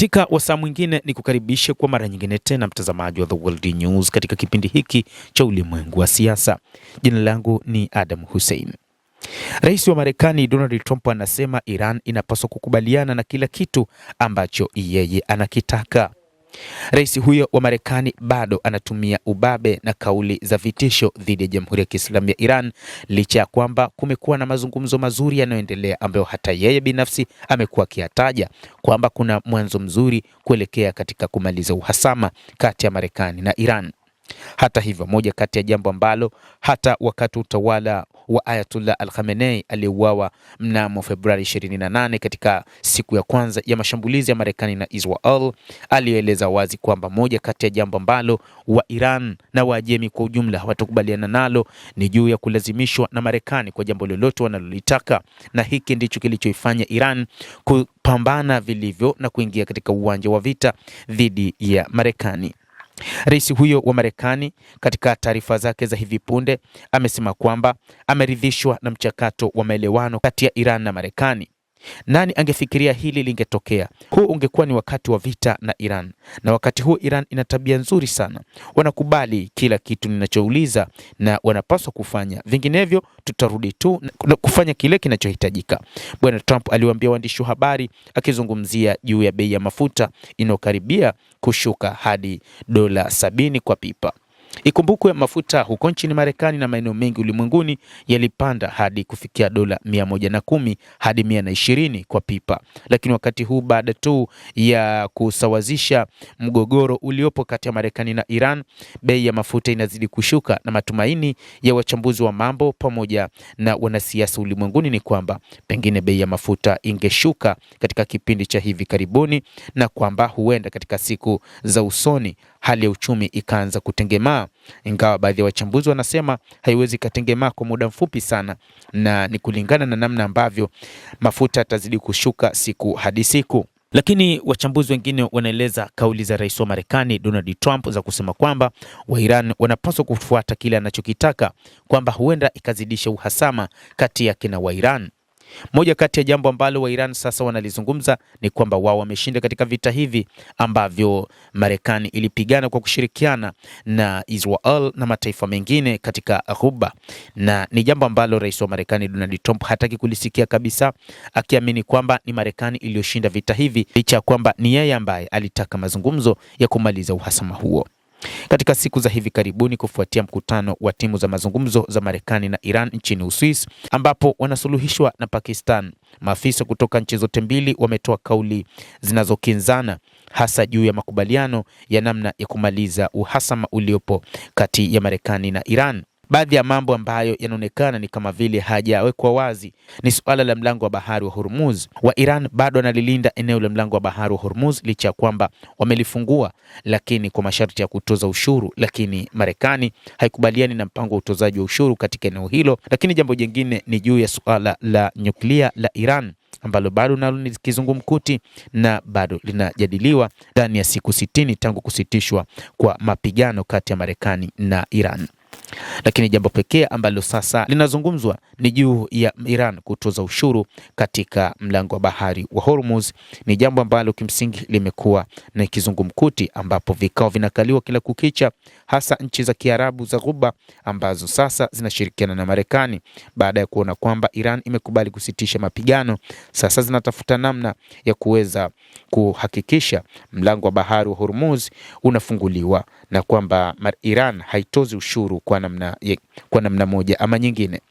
Katika wasaa mwingine ni kukaribishe kwa mara nyingine tena mtazamaji wa The World News katika kipindi hiki cha ulimwengu wa siasa. Jina langu ni Adam Hussein. Rais wa Marekani Donald Trump anasema Iran inapaswa kukubaliana na kila kitu ambacho yeye anakitaka. Rais huyo wa Marekani bado anatumia ubabe na kauli za vitisho dhidi ya Jamhuri ya Kiislamu ya Iran, licha ya kwamba kumekuwa na mazungumzo mazuri yanayoendelea ambayo hata yeye binafsi amekuwa akiyataja kwamba kuna mwanzo mzuri kuelekea katika kumaliza uhasama kati ya Marekani na Iran. Hata hivyo, moja kati ya jambo ambalo hata wakati utawala wa Ayatollah Al-Khamenei aliyeuawa mnamo Februari 28 katika siku ya kwanza ya mashambulizi ya Marekani na Israel, alieleza wazi kwamba moja kati ya jambo ambalo wa Iran na Waajemi kwa ujumla hawatakubaliana nalo ni juu ya kulazimishwa na Marekani kwa jambo lolote wanalolitaka, na hiki ndicho kilichoifanya Iran kupambana vilivyo na kuingia katika uwanja wa vita dhidi ya Marekani. Rais huyo wa Marekani katika taarifa zake za hivi punde amesema kwamba ameridhishwa na mchakato wa maelewano kati ya Iran na Marekani. Nani angefikiria hili lingetokea? Huu ungekuwa ni wakati wa vita na Iran, na wakati huu Iran ina tabia nzuri sana, wanakubali kila kitu ninachouliza na wanapaswa kufanya, vinginevyo tutarudi tu na kufanya kile kinachohitajika. Bwana Trump aliwaambia waandishi wa habari akizungumzia juu ya bei ya mafuta inayokaribia kushuka hadi $70 kwa pipa. Ikumbukwe mafuta huko nchini Marekani na maeneo mengi ulimwenguni yalipanda hadi kufikia $110 hadi $120 kwa pipa. Lakini wakati huu baada tu ya kusawazisha mgogoro uliopo kati ya Marekani na Iran, bei ya mafuta inazidi kushuka, na matumaini ya wachambuzi wa mambo pamoja na wanasiasa ulimwenguni ni kwamba pengine bei ya mafuta ingeshuka katika kipindi cha hivi karibuni, na kwamba huenda katika siku za usoni hali ya uchumi ikaanza kutengemaa, ingawa baadhi ya wachambuzi wanasema haiwezi katengemaa kwa muda mfupi sana, na ni kulingana na namna ambavyo mafuta yatazidi kushuka siku hadi siku. Lakini wachambuzi wengine wanaeleza kauli za rais wa Marekani Donald Trump za kusema kwamba wa Iran wanapaswa kufuata kile anachokitaka, kwamba huenda ikazidisha uhasama kati yake na wa Iran. Moja kati ya jambo ambalo wa Iran sasa wanalizungumza ni kwamba wao wameshinda katika vita hivi ambavyo Marekani ilipigana kwa kushirikiana na Israel na mataifa mengine katika Ghuba, na ni jambo ambalo rais wa Marekani Donald Trump hataki kulisikia kabisa, akiamini kwamba ni Marekani iliyoshinda vita hivi, licha ya kwamba ni yeye ambaye alitaka mazungumzo ya kumaliza uhasama huo. Katika siku za hivi karibuni, kufuatia mkutano wa timu za mazungumzo za Marekani na Iran nchini Uswisi ambapo wanasuluhishwa na Pakistan, maafisa kutoka nchi zote mbili wametoa kauli zinazokinzana, hasa juu ya makubaliano ya namna ya kumaliza uhasama uliopo kati ya Marekani na Iran. Baadhi ya mambo ambayo yanaonekana ni kama vile hajawekwa wazi ni suala la mlango wa bahari wa Hormuz. Wa Iran bado wanalilinda eneo la mlango wa bahari wa Hormuz licha ya kwamba wamelifungua, lakini kwa masharti ya kutoza ushuru, lakini Marekani haikubaliani na mpango wa utozaji wa ushuru katika eneo hilo. Lakini jambo jingine ni juu ya suala la nyuklia la Iran ambalo bado nalo ni kizungumkuti na bado linajadiliwa ndani ya siku 60 tangu kusitishwa kwa mapigano kati ya Marekani na Iran. Lakini jambo pekee ambalo sasa linazungumzwa ni juu ya Iran kutoza ushuru katika mlango wa bahari wa Hormuz. Ni jambo ambalo kimsingi limekuwa na kizungumkuti, ambapo vikao vinakaliwa kila kukicha, hasa nchi za Kiarabu za Ghuba ambazo sasa zinashirikiana na Marekani baada ya kuona kwamba Iran imekubali kusitisha mapigano. Sasa zinatafuta namna ya kuweza kuhakikisha mlango wa bahari wa Hormuz unafunguliwa na kwamba Iran haitozi ushuru kwa namna moja ama nyingine.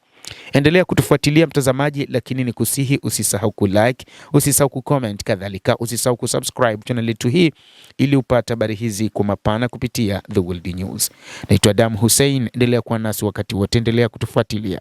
Endelea kutufuatilia mtazamaji, lakini ni kusihi usisahau kulike, usisahau kucomment, kadhalika usisahau kusubscribe channel yetu hii ili upate habari hizi kwa mapana kupitia The World News. Naitwa Adam Hussein, endelea kuwa nasi wakati wote, endelea kutufuatilia.